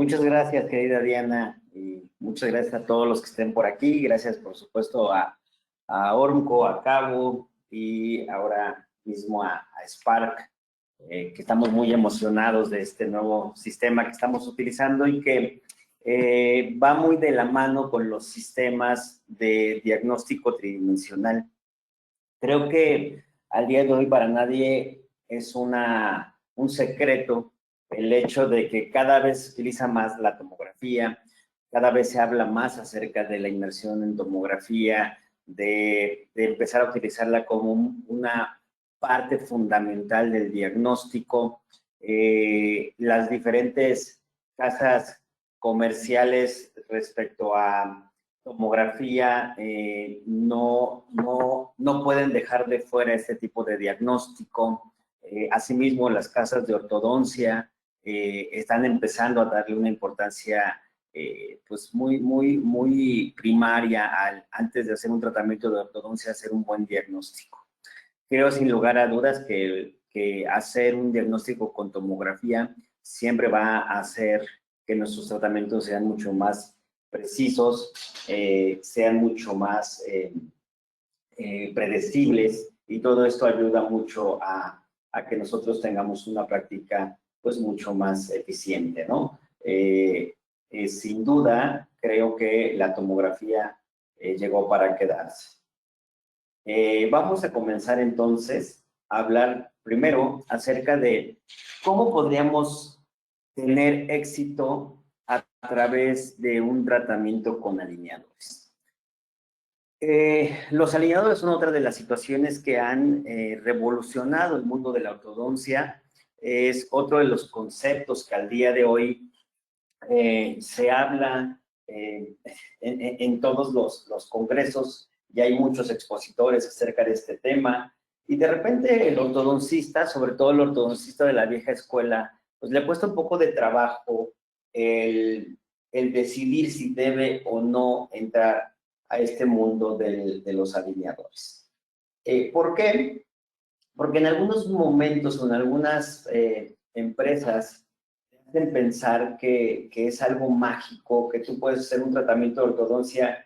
Muchas gracias, querida Diana, y muchas gracias a todos los que estén por aquí. Gracias, por supuesto, a Ormco, a Cabo y ahora mismo a Spark, que estamos muy emocionados de este nuevo sistema que estamos utilizando y que va muy de la mano con los sistemas de diagnóstico tridimensional. Creo que al día de hoy para nadie es un secreto el hecho de que cada vez se utiliza más la tomografía, cada vez se habla más acerca de la inmersión en tomografía, de empezar a utilizarla como una parte fundamental del diagnóstico. Las diferentes casas comerciales respecto a tomografía no pueden dejar de fuera este tipo de diagnóstico. Asimismo, las casas de ortodoncia están empezando a darle una importancia pues muy primaria antes de hacer un tratamiento de ortodoncia, hacer un buen diagnóstico. Creo sin lugar a dudas que hacer un diagnóstico con tomografía siempre va a hacer que nuestros tratamientos sean mucho más precisos, sean mucho más predecibles, y todo esto ayuda mucho a que nosotros tengamos una práctica pues mucho más eficiente, ¿no? Sin duda, creo que la tomografía llegó para quedarse. Vamos a comenzar entonces a hablar primero acerca de cómo podríamos tener éxito a través de un tratamiento con alineadores. Los alineadores son otra de las situaciones que han revolucionado el mundo de la ortodoncia. Es otro de los conceptos que al día de hoy se habla en todos los congresos, y hay muchos expositores acerca de este tema. Y de repente el ortodoncista, sobre todo el ortodoncista de la vieja escuela, pues le ha puesto un poco de trabajo el decidir si debe o no entrar a este mundo de los alineadores. ¿Por qué? Porque en algunos momentos o en algunas empresas te hacen pensar que es algo mágico, que tú puedes hacer un tratamiento de ortodoncia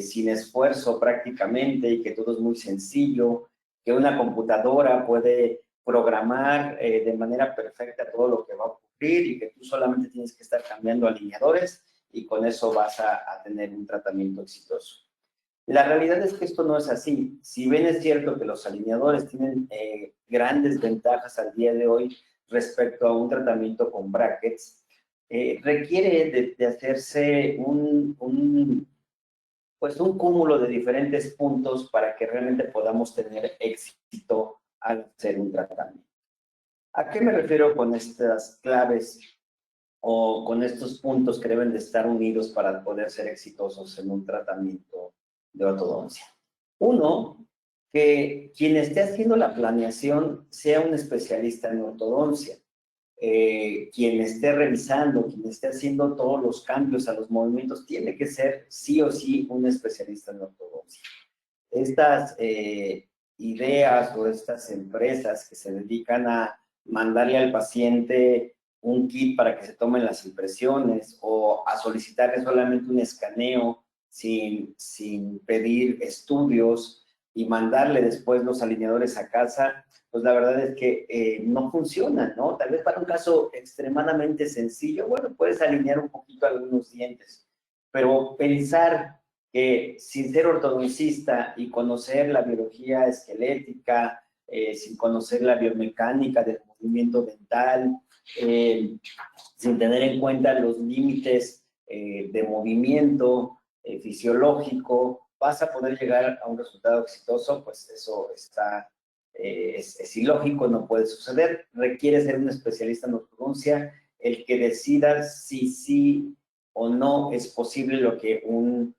sin esfuerzo prácticamente, y que todo es muy sencillo, que una computadora puede programar de manera perfecta todo lo que va a ocurrir, y que tú solamente tienes que estar cambiando alineadores y con eso vas a tener un tratamiento exitoso. La realidad es que esto no es así. Si bien es cierto que los alineadores tienen grandes ventajas al día de hoy respecto a un tratamiento con brackets, requiere de hacerse pues un cúmulo de diferentes puntos para que realmente podamos tener éxito al hacer un tratamiento. ¿A qué me refiero con estas claves o con estos puntos que deben de estar unidos para poder ser exitosos en un tratamiento de ortodoncia? Uno, que quien esté haciendo la planeación sea un especialista en ortodoncia. Quien esté revisando, quien esté haciendo todos los cambios a los movimientos, tiene que ser sí o sí un especialista en ortodoncia. Estas ideas o estas empresas que se dedican a mandarle al paciente un kit para que se tomen las impresiones, o a solicitarle solamente un escaneo sin pedir estudios y mandarle después los alineadores a casa, pues la verdad es que no funcionan, ¿no? Tal vez para un caso extremadamente sencillo, bueno, puedes alinear un poquito algunos dientes, pero pensar que sin ser ortodoncista y conocer la biología esquelética, sin conocer la biomecánica del movimiento dental, sin tener en cuenta los límites de movimiento fisiológico, vas a poder llegar a un resultado exitoso, pues eso es ilógico, no puede suceder. Requiere ser un especialista en ortodoncia el que decida si sí o no es posible lo que un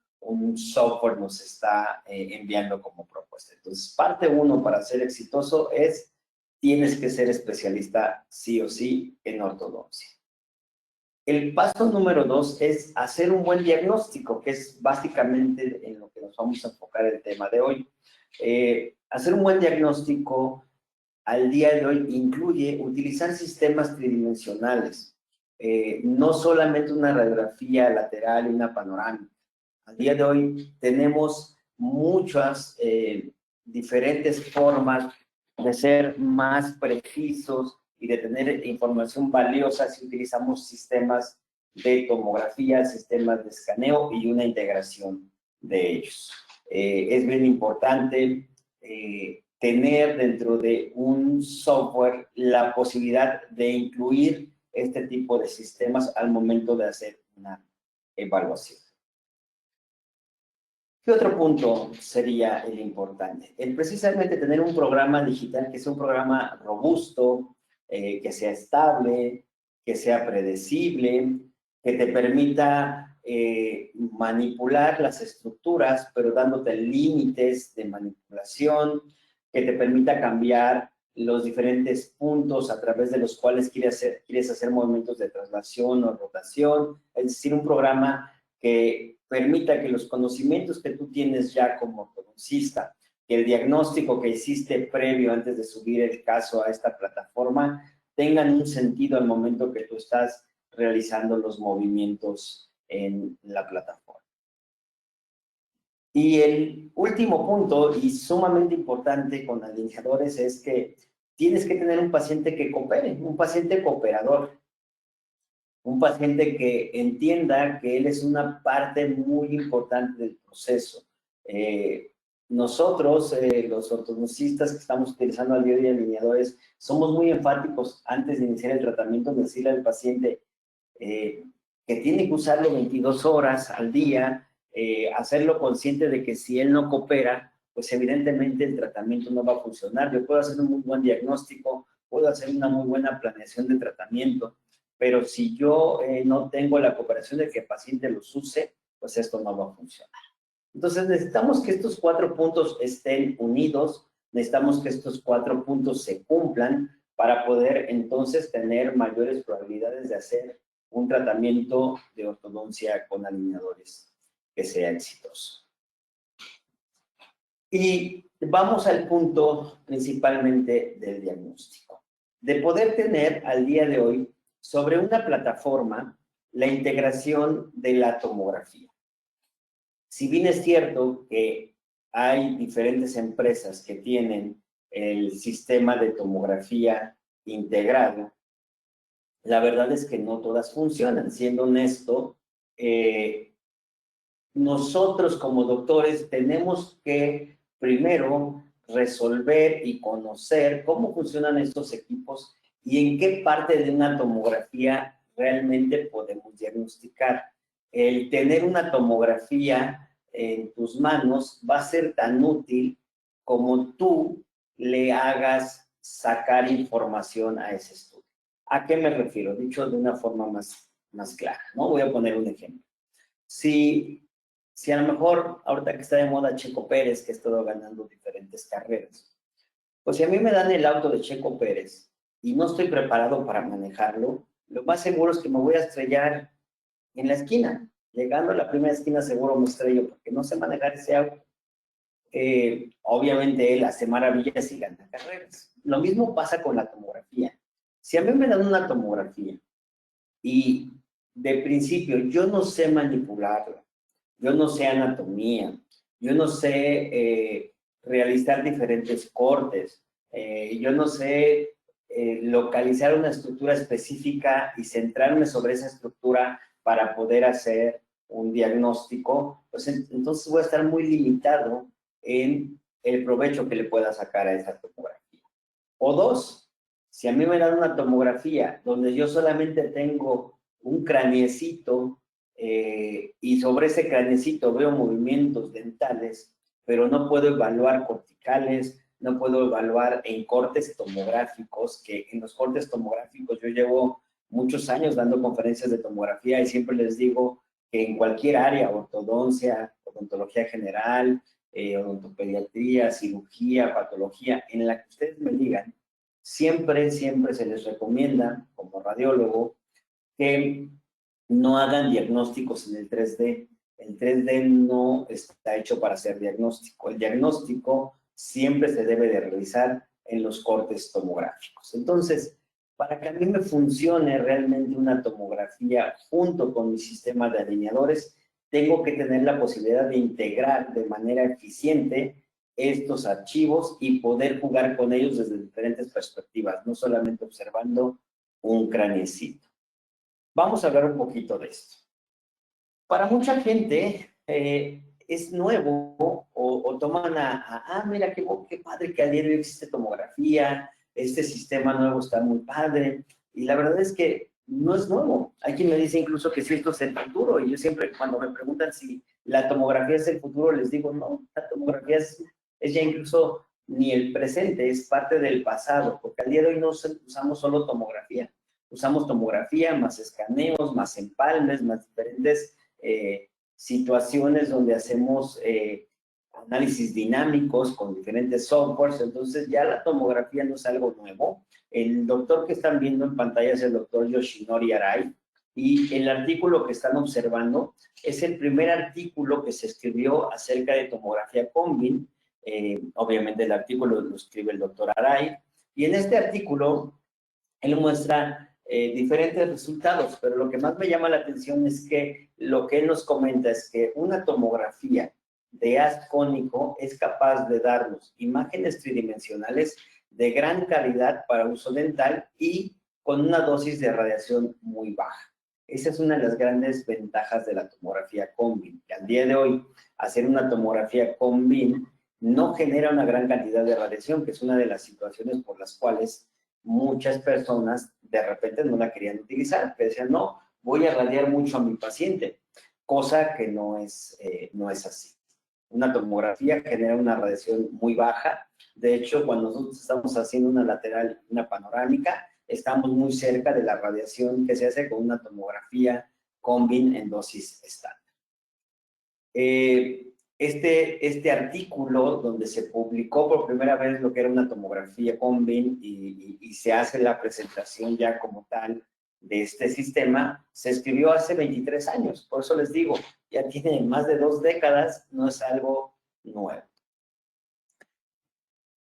software nos está enviando como propuesta. Entonces, parte uno para ser exitoso es: tienes que ser especialista sí o sí en ortodoncia. El paso número 2 es hacer un buen diagnóstico, que es básicamente en lo que nos vamos a enfocar el tema de hoy. Hacer un buen diagnóstico al día de hoy incluye utilizar sistemas tridimensionales. no solamente una radiografía lateral y una panorámica. Al día de hoy tenemos muchas diferentes formas de ser más precisos y de tener información valiosa si utilizamos sistemas de tomografía, sistemas de escaneo y una integración de ellos. Es bien importante tener dentro de un software la posibilidad de incluir este tipo de sistemas al momento de hacer una evaluación. ¿Qué otro punto sería el importante? El precisamente tener un programa digital que sea un programa robusto, que sea estable, que sea predecible, que te permita manipular las estructuras, pero dándote límites de manipulación, que te permita cambiar los diferentes puntos a través de los cuales quieres hacer movimientos de traslación o rotación, es decir, un programa que permita que los conocimientos que tú tienes ya como ortodoncista, que el diagnóstico que hiciste previo antes de subir el caso a esta plataforma, tengan un sentido al momento que tú estás realizando los movimientos en la plataforma. Y el último punto, y sumamente importante con alineadores, es que tienes que tener un paciente que coopere, un paciente cooperador. Un paciente que entienda que él es una parte muy importante del proceso. Nosotros, los ortodoncistas que estamos utilizando al día de hoy alineadores, somos muy enfáticos antes de iniciar el tratamiento en decirle al paciente que tiene que usarlo 22 horas al día, hacerlo consciente de que si él no coopera, pues evidentemente el tratamiento no va a funcionar. Yo puedo hacer un muy buen diagnóstico, puedo hacer una muy buena planeación de tratamiento, pero si yo no tengo la cooperación de que el paciente los use, pues esto no va a funcionar. Entonces necesitamos que estos 4 puntos estén unidos, necesitamos que estos 4 puntos se cumplan para poder entonces tener mayores probabilidades de hacer un tratamiento de ortodoncia con alineadores que sea exitoso. Y vamos al punto principalmente del diagnóstico. De poder tener al día de hoy sobre una plataforma la integración de la tomografía. Si bien es cierto que hay diferentes empresas que tienen el sistema de tomografía integrado, la verdad es que no todas funcionan. Siendo honesto, nosotros como doctores tenemos que primero resolver y conocer cómo funcionan estos equipos y en qué parte de una tomografía realmente podemos diagnosticar. El tener una tomografía en tus manos va a ser tan útil como tú le hagas sacar información a ese estudio. ¿A qué me refiero? Dicho de una forma más clara, ¿no? Voy a poner un ejemplo. Si a lo mejor, ahorita que está de moda Checo Pérez, que ha estado ganando diferentes carreras, pues si a mí me dan el auto de Checo Pérez y no estoy preparado para manejarlo, lo más seguro es que me voy a estrellar en la esquina. Llegando a la primera esquina seguro me estrello porque no sé manejar ese auto. Obviamente él hace maravillas y gana carreras. Lo mismo pasa con la tomografía. Si a mí me dan una tomografía y de principio yo no sé manipularla, yo no sé anatomía, yo no sé realizar diferentes cortes, yo no sé localizar una estructura específica y centrarme sobre esa estructura para poder hacer un diagnóstico, pues entonces voy a estar muy limitado en el provecho que le pueda sacar a esa tomografía. O dos, si a mí me dan una tomografía donde yo solamente tengo un craniecito y sobre ese craniecito veo movimientos dentales, pero no puedo evaluar corticales, no puedo evaluar en cortes tomográficos, que en los cortes tomográficos yo llevo muchos años dando conferencias de tomografía y siempre les digo que en cualquier área, ortodoncia, odontología general, odontopediatría, cirugía, patología, en la que ustedes me digan, siempre se les recomienda como radiólogo que no hagan diagnósticos en el 3D. El 3D no está hecho para hacer diagnóstico. El diagnóstico siempre se debe de realizar en los cortes tomográficos. Entonces, Para que a mí me funcione realmente una tomografía junto con mi sistema de alineadores, tengo que tener la posibilidad de integrar de manera eficiente estos archivos y poder jugar con ellos desde diferentes perspectivas, no solamente observando un craneecito. Vamos a hablar un poquito de esto. Para mucha gente es nuevo o toman mira qué padre que al día de hoy existe tomografía, este sistema nuevo está muy padre, y la verdad es que no es nuevo. Hay quien me dice incluso que si esto es el futuro, y yo siempre cuando me preguntan si la tomografía es el futuro, les digo, no, la tomografía es ya incluso ni el presente, es parte del pasado, porque al día de hoy no usamos solo tomografía, usamos tomografía, más escaneos, más empalmes, más diferentes situaciones donde hacemos análisis dinámicos con diferentes softwares, entonces ya la tomografía no es algo nuevo. El doctor que están viendo en pantalla es el doctor Yoshinori Arai, y el artículo que están observando es el primer artículo que se escribió acerca de tomografía Combin. Obviamente el artículo lo escribe el doctor Arai, y en este artículo él muestra diferentes resultados, pero lo que más me llama la atención es que lo que él nos comenta es que una tomografía de haz cónico es capaz de darnos imágenes tridimensionales de gran calidad para uso dental y con una dosis de radiación muy baja. Esa es una de las grandes ventajas de la tomografía Combin, que al día de hoy hacer una tomografía Combin no genera una gran cantidad de radiación, que es una de las situaciones por las cuales muchas personas de repente no la querían utilizar, que decían, no, voy a radiar mucho a mi paciente, cosa que no es así. Una tomografía genera una radiación muy baja. De hecho, cuando nosotros estamos haciendo una lateral, una panorámica, estamos muy cerca de la radiación que se hace con una tomografía Combin en dosis estándar. Este artículo donde se publicó por primera vez lo que era una tomografía Combin y se hace la presentación ya como tal de este sistema, se escribió hace 23 años. Por eso les digo, ya tiene más de 2 décadas, no es algo nuevo.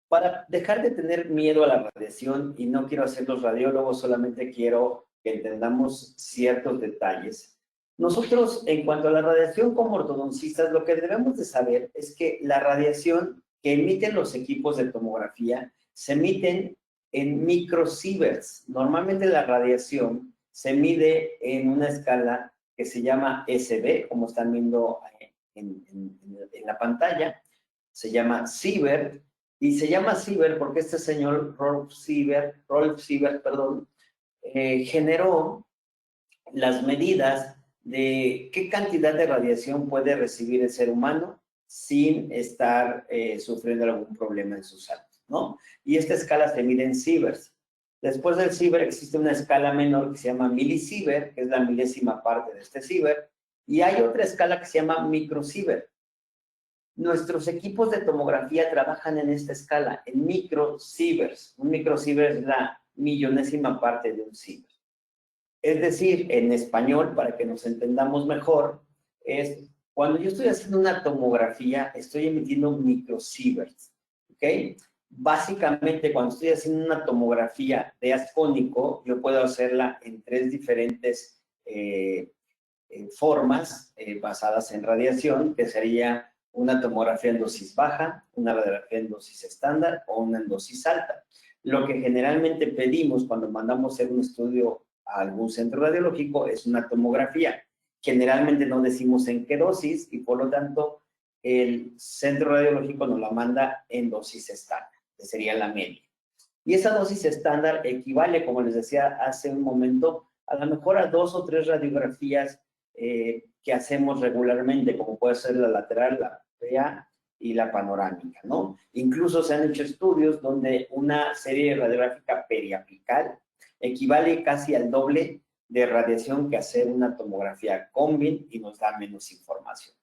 Para dejar de tener miedo a la radiación, y no quiero hacer los radiólogos, solamente quiero que entendamos ciertos detalles. Nosotros, en cuanto a la radiación como ortodoncistas, lo que debemos de saber es que la radiación que emiten los equipos de tomografía se emiten en microsieverts. Normalmente la radiación se mide en una escala que se llama SB, como están viendo en la pantalla, se llama sievert, y se llama sievert porque este señor Rolf Sievert, generó las medidas de qué cantidad de radiación puede recibir el ser humano sin estar sufriendo algún problema en su salud, ¿no? Y esta escala se mide en sieverts. Después del sievert existe una escala menor que se llama milisievert, que es la milésima parte de este sievert, y hay otra escala que se llama microsievert. Nuestros equipos de tomografía trabajan en esta escala, en microsieverts. Un microsievert es la millonésima parte de un sievert. Es decir, en español, para que nos entendamos mejor, es cuando yo estoy haciendo una tomografía, estoy emitiendo microsieverts, ¿ok? Básicamente, cuando estoy haciendo una tomografía de haz cónico, yo puedo hacerla en 3 diferentes formas basadas en radiación, que sería una tomografía en dosis baja, una radiografía en dosis estándar o una en dosis alta. Lo que generalmente pedimos cuando mandamos hacer un estudio a algún centro radiológico es una tomografía. Generalmente no decimos en qué dosis y por lo tanto el centro radiológico nos la manda en dosis estándar, que sería la media. Y esa dosis estándar equivale, como les decía hace un momento, a lo mejor a 2 o 3 radiografías que hacemos regularmente, como puede ser la lateral, la PA y la panorámica, ¿no? Incluso se han hecho estudios donde una serie radiográfica periapical equivale casi al doble de radiación que hacer una tomografía Combin y nos da menos información.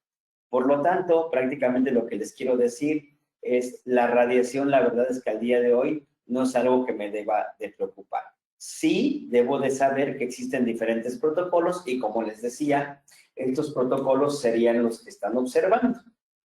Por lo tanto, prácticamente lo que les quiero decir es la radiación, la verdad es que al día de hoy no es algo que me deba de preocupar. Sí, debo de saber que existen diferentes protocolos y como les decía, estos protocolos serían los que están observando.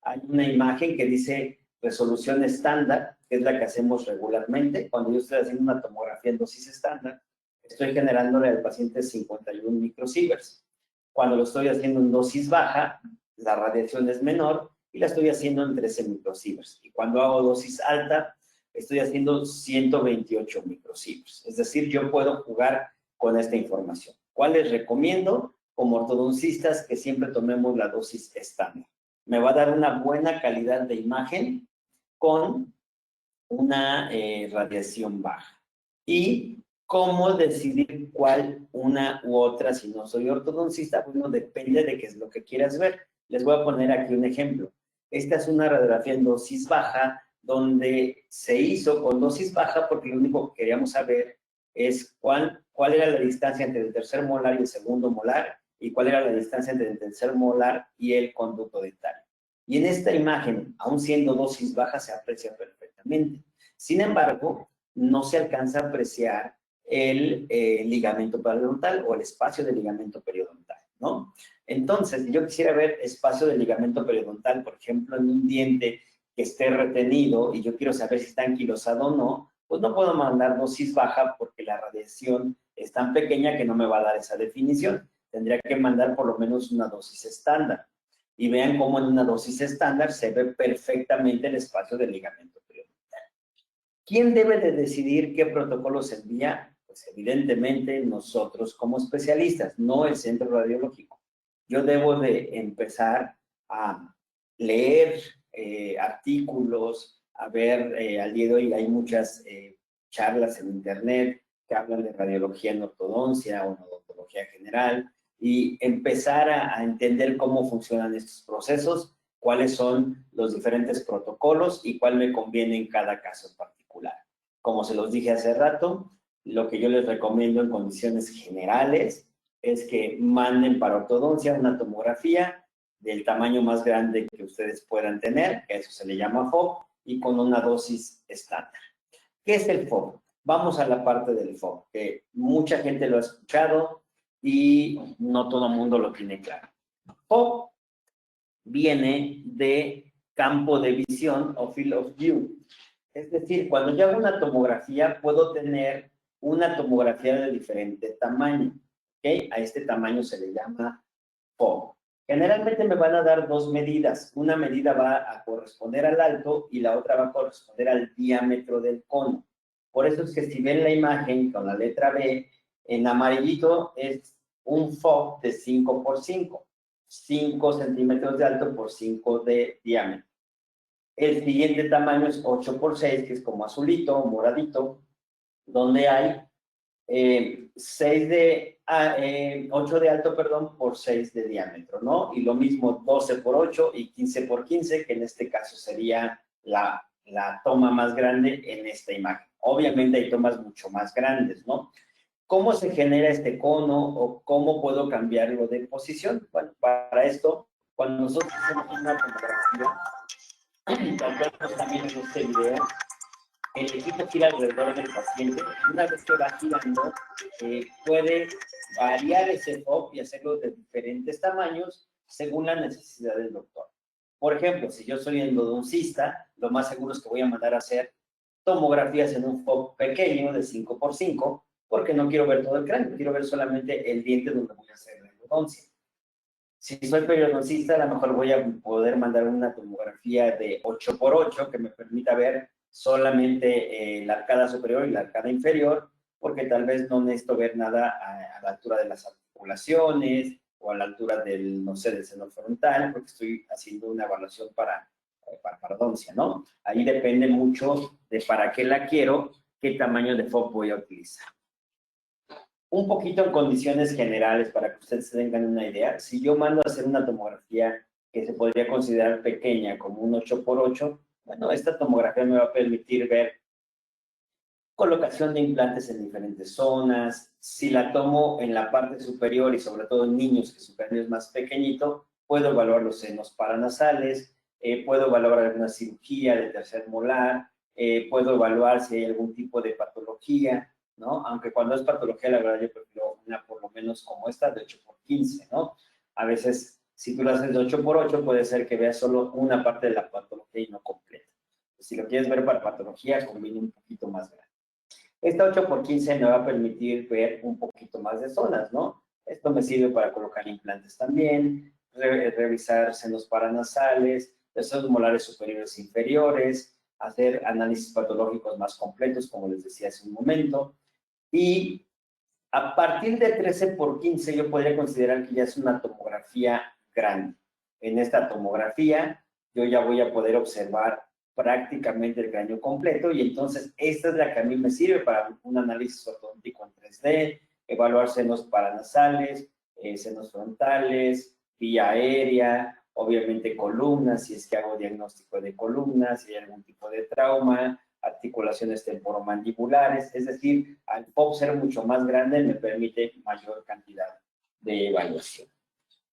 Hay una imagen que dice resolución estándar, que es la que hacemos regularmente. Cuando yo estoy haciendo una tomografía en dosis estándar, estoy generándole al paciente 51 microsieverts. Cuando lo estoy haciendo en dosis baja, la radiación es menor y la estoy haciendo en 13 microsieverts. Y cuando hago dosis alta, estoy haciendo 128 microsieverts. Es decir, yo puedo jugar con esta información. ¿Cuál les recomiendo? Como ortodoncistas, que siempre tomemos la dosis estándar. Me va a dar una buena calidad de imagen con una radiación baja. ¿Y cómo decidir cuál, una u otra, si no soy ortodoncista? Bueno, depende de qué es lo que quieras ver. Les voy a poner aquí un ejemplo. Esta es una radiografía en dosis baja, donde se hizo con dosis baja porque lo único que queríamos saber es cuál era la distancia entre el tercer molar y el segundo molar, y cuál era la distancia entre el tercer molar y el conducto dental. Y en esta imagen, aún siendo dosis baja, se aprecia perfectamente. Sin embargo, no se alcanza a apreciar el ligamento periodontal o el espacio de ligamento periodontal, ¿no? Entonces, yo quisiera ver espacio de ligamento periodontal, por ejemplo, en un diente que esté retenido y yo quiero saber si está anquilosado o no, pues no puedo mandar dosis baja porque la radiación es tan pequeña que no me va a dar esa definición. Tendría que mandar por lo menos una dosis estándar. Y vean cómo en una dosis estándar se ve perfectamente el espacio del ligamento periodontal. ¿Quién debe de decidir qué protocolo se envía? Pues evidentemente nosotros como especialistas, no el centro radiológico. Yo debo de empezar a leer artículos, a ver, al día de hoy hay muchas charlas en internet que hablan de radiología en ortodoncia o en odontología general, y empezar a entender cómo funcionan estos procesos, cuáles son los diferentes protocolos y cuál me conviene en cada caso en particular. Como se los dije hace rato, lo que yo les recomiendo en condiciones generales es que manden para ortodoncia una tomografía del tamaño más grande que ustedes puedan tener, que eso se le llama FOB, y con una dosis estándar. ¿Qué es el FOB? Vamos a la parte del FOB, que mucha gente lo ha escuchado y no todo el mundo lo tiene claro. FOB viene de campo de visión o field of view. Es decir, cuando yo hago una tomografía, puedo tener una tomografía de diferente tamaño. ¿Okay? A este tamaño se le llama FOB. Generalmente me van a dar dos medidas. Una medida va a corresponder al alto y la otra va a corresponder al diámetro del cono. Por eso es que si ven la imagen con la letra B, en amarillito es un FOB de 5 por 5. 5 centímetros de alto por 5 de diámetro. El siguiente tamaño es 8 por 6, que es como azulito, moradito, donde hay 8 de alto, perdón, por 6 de diámetro, ¿no? Y lo mismo 12 por 8 y 15 por 15, que en este caso sería la toma más grande en esta imagen. Obviamente hay tomas mucho más grandes, ¿no? ¿Cómo se genera este cono o cómo puedo cambiarlo de posición? Bueno, para esto, cuando nosotros hacemos una tomografía, tal vez también en este video, el equipo gira alrededor del paciente. Una vez que va girando, puede variar ese FOB y hacerlo de diferentes tamaños según la necesidad del doctor. Por ejemplo, si yo soy endodoncista, lo más seguro es que voy a mandar a hacer tomografías en un FOB pequeño de 5 por 5, porque no quiero ver todo el cráneo, quiero ver solamente el diente donde voy a hacer la endodoncia. Si soy periodoncista, a lo mejor voy a poder mandar una tomografía de 8 por 8 que me permita ver solamente la arcada superior y la arcada inferior, porque tal vez no necesito ver nada a la altura de las articulaciones o a la altura del, no sé, del seno frontal, porque estoy haciendo una evaluación para parodoncia, ¿no? Ahí depende mucho de para qué la quiero, qué tamaño de FOB voy a utilizar. Un poquito en condiciones generales para que ustedes tengan una idea. Si yo mando a hacer una tomografía que se podría considerar pequeña, como un 8 por 8, bueno, esta tomografía me va a permitir ver colocación de implantes en diferentes zonas. Si la tomo en la parte superior y sobre todo en niños, que su cráneo es más pequeñito, puedo evaluar los senos paranasales, puedo evaluar alguna cirugía de tercer molar, puedo evaluar si hay algún tipo de patología, ¿no? Aunque cuando es patología, la verdad, yo prefiero una por lo menos como esta, de 8 por 15, ¿no? A veces, si tú lo haces de 8 por 8, puede ser que veas solo una parte de la patología y no completa. Si lo quieres ver para patología, conviene un poquito más grande. Esta 8x15 me va a permitir ver un poquito más de zonas, ¿no? Esto me sirve para colocar implantes también, revisar senos paranasales, los senos molares superiores e inferiores, hacer análisis patológicos más completos, como les decía hace un momento. Y a partir de 13x15 yo podría considerar que ya es una tomografía grande. En esta tomografía yo ya voy a poder observar prácticamente el cráneo completo y entonces esta es la que a mí me sirve para un análisis ortodóntico en 3D, evaluar senos paranasales, senos frontales, vía aérea, obviamente columnas, si es que hago diagnóstico de columnas, si hay algún tipo de trauma, articulaciones temporomandibulares, es decir, al POP ser mucho más grande me permite mayor cantidad de evaluación.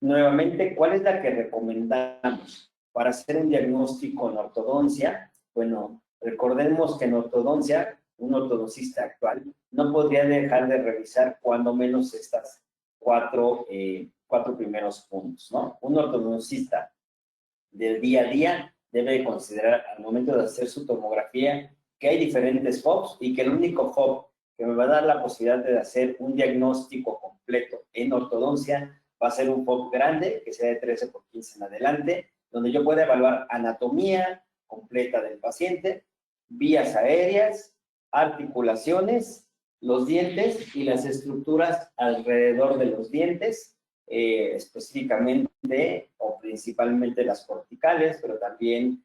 Nuevamente, ¿cuál es la que recomendamos para hacer un diagnóstico en ortodoncia? Bueno, recordemos que en ortodoncia, un ortodoncista actual no podría dejar de revisar cuando menos estas cuatro primeros puntos, ¿no? Un ortodoncista del día a día debe considerar al momento de hacer su tomografía que hay diferentes FOBs y que el único FOB que me va a dar la posibilidad de hacer un diagnóstico completo en ortodoncia va a ser un FOB grande, que sea de 13x15 en adelante, donde yo pueda evaluar anatomía completa del paciente, vías aéreas, articulaciones, los dientes y las estructuras alrededor de los dientes, específicamente o principalmente las corticales, pero también,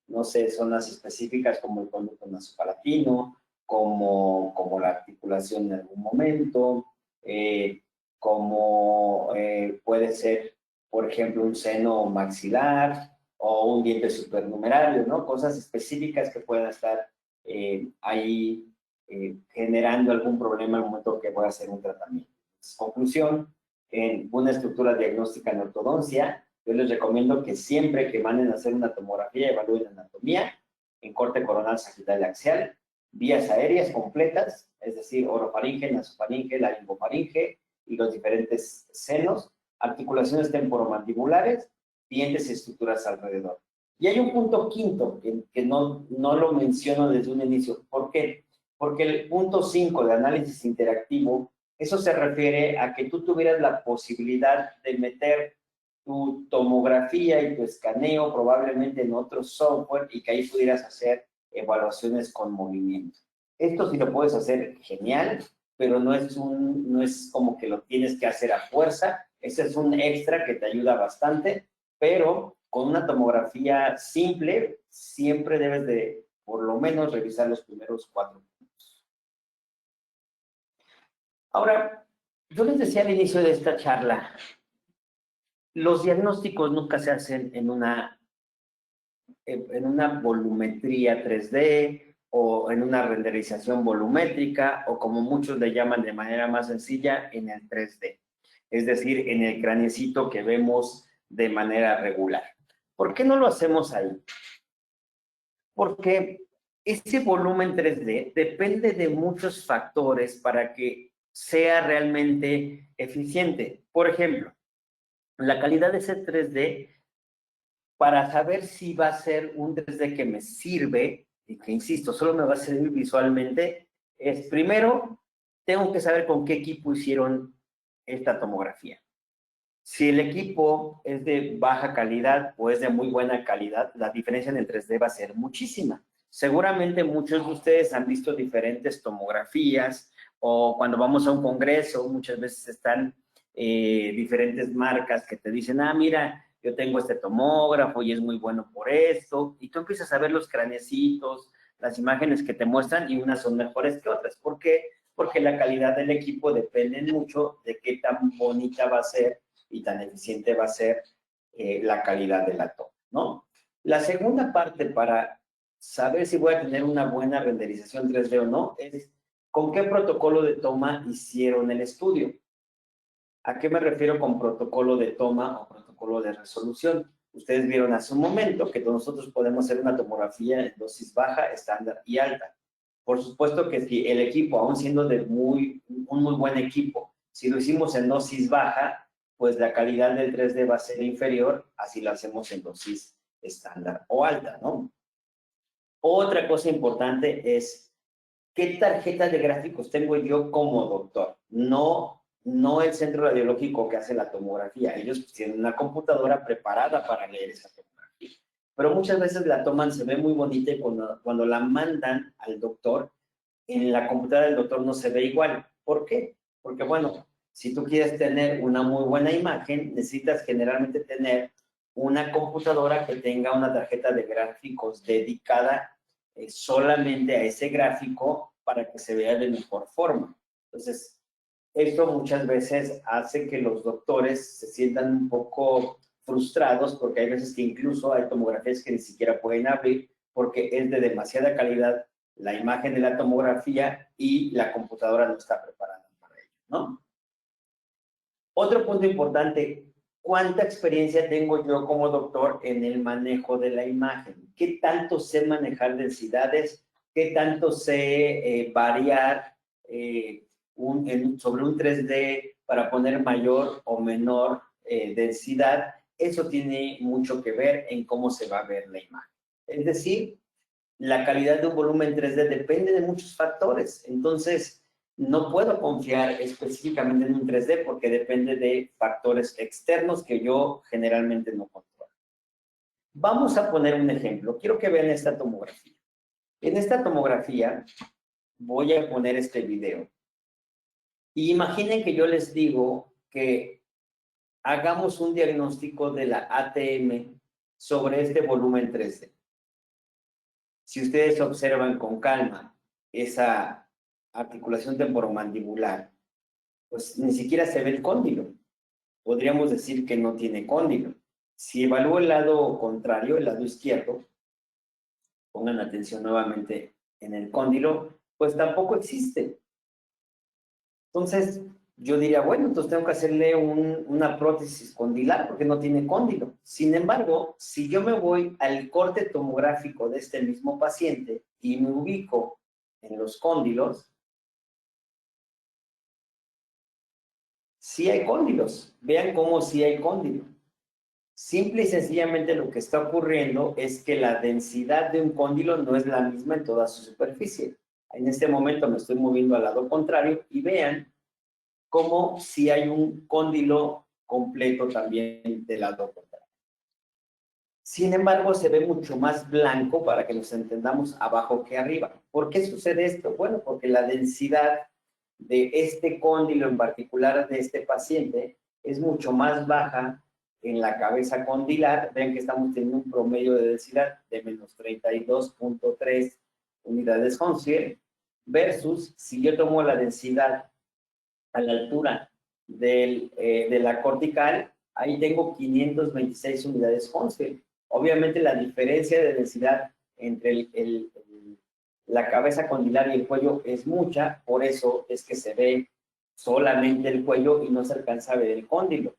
no sé, zonas específicas como el conducto nasopalatino, como la articulación en algún momento, como puede ser, por ejemplo, un seno maxilar o un diente supernumerario, ¿no? Cosas específicas que puedan estar ahí generando algún problema al momento que voy a hacer un tratamiento. Entonces, conclusión, en una estructura diagnóstica en ortodoncia, yo les recomiendo que siempre que manden a hacer una tomografía evalúen anatomía en corte coronal sagital axial, vías aéreas completas, es decir, orofaringe, nasofaringe, laringofaringe y los diferentes senos, articulaciones temporomandibulares, dientes y estructuras alrededor. Y hay un punto quinto que no lo menciono desde un inicio. ¿Por qué? Porque el punto 5 de análisis interactivo, eso se refiere a que tú tuvieras la posibilidad de meter tu tomografía y tu escaneo probablemente en otro software y que ahí pudieras hacer evaluaciones con movimiento. Esto sí lo puedes hacer genial, pero no es como que lo tienes que hacer a fuerza. Ese es un extra que te ayuda bastante, pero con una tomografía simple siempre debes de por lo menos revisar los primeros 4 puntos. Ahora, yo les decía al inicio de esta charla, los diagnósticos nunca se hacen en una volumetría 3D o en una renderización volumétrica o como muchos le llaman de manera más sencilla, en el 3D. Es decir, en el craneecito que vemos de manera regular. ¿Por qué no lo hacemos ahí? Porque ese volumen 3D depende de muchos factores para que sea realmente eficiente. Por ejemplo, la calidad de ese 3D, para saber si va a ser un 3D que me sirve, y que insisto, solo me va a servir visualmente, es primero, tengo que saber con qué equipo hicieron esta tomografía. Si el equipo es de baja calidad o es de muy buena calidad, la diferencia en el 3D va a ser muchísima. Seguramente muchos de ustedes han visto diferentes tomografías o cuando vamos a un congreso, muchas veces están diferentes marcas que te dicen, ah, mira, yo tengo este tomógrafo y es muy bueno por esto. Y tú empiezas a ver los craneecitos, las imágenes que te muestran y unas son mejores que otras. ¿Por qué? Porque la calidad del equipo depende mucho de qué tan bonita va a ser y tan eficiente va a ser la calidad de la toma, ¿no? La segunda parte para saber si voy a tener una buena renderización 3D o no es con qué protocolo de toma hicieron el estudio. ¿A qué me refiero con protocolo de toma o protocolo de resolución? Ustedes vieron hace un momento que nosotros podemos hacer una tomografía en dosis baja, estándar y alta. Por supuesto que si el equipo, aún siendo de un muy buen equipo, si lo hicimos en dosis baja, pues la calidad del 3D va a ser inferior a si lo hacemos en dosis estándar o alta, ¿no? Otra cosa importante es ¿qué tarjeta de gráficos tengo yo como doctor? No el centro radiológico que hace la tomografía. Ellos tienen una computadora preparada para leer esa tomografía. Pero muchas veces la toman, se ve muy bonita y cuando la mandan al doctor, en la computadora del doctor no se ve igual. ¿Por qué? Porque, bueno, si tú quieres tener una muy buena imagen, necesitas generalmente tener una computadora que tenga una tarjeta de gráficos dedicada solamente a ese gráfico para que se vea de mejor forma. Entonces, esto muchas veces hace que los doctores se sientan un poco frustrados porque hay veces que incluso hay tomografías que ni siquiera pueden abrir porque es de demasiada calidad la imagen de la tomografía y la computadora no está preparada para ello, ¿no? Otro punto importante, ¿cuánta experiencia tengo yo como doctor en el manejo de la imagen? ¿Qué tanto sé manejar densidades? ¿Qué tanto sé variar sobre un 3D para poner mayor o menor densidad? Eso tiene mucho que ver en cómo se va a ver la imagen. Es decir, la calidad de un volumen 3D depende de muchos factores. Entonces, no puedo confiar específicamente en un 3D porque depende de factores externos que yo generalmente no controlo. Vamos a poner un ejemplo. Quiero que vean esta tomografía. En esta tomografía voy a poner este video. Y imaginen que yo les digo que hagamos un diagnóstico de la ATM sobre este volumen 3D. Si ustedes observan con calma esa articulación temporomandibular, pues ni siquiera se ve el cóndilo. Podríamos decir que no tiene cóndilo. Si evalúo el lado contrario, el lado izquierdo, pongan atención nuevamente en el cóndilo, pues tampoco existe. Entonces, yo diría, bueno, entonces tengo que hacerle una prótesis condilar porque no tiene cóndilo. Sin embargo, si yo me voy al corte tomográfico de este mismo paciente y me ubico en los cóndilos, sí hay cóndilos. Vean cómo sí hay cóndilo. Simple y sencillamente lo que está ocurriendo es que la densidad de un cóndilo no es la misma en toda su superficie. En este momento me estoy moviendo al lado contrario y vean como si hay un cóndilo completo también del lado contrario. Sin embargo, se ve mucho más blanco para que nos entendamos abajo que arriba. ¿Por qué sucede esto? Bueno, porque la densidad de este cóndilo en particular de este paciente es mucho más baja en la cabeza condilar. Vean que estamos teniendo un promedio de densidad de menos 32.3 unidades Hounsfield versus si yo tomo la densidad a la altura de la cortical, ahí tengo 526 unidades Hounsfield. Obviamente la diferencia de densidad entre la cabeza condilar y el cuello es mucha, por eso es que se ve solamente el cuello y no se alcanza a ver el cóndilo.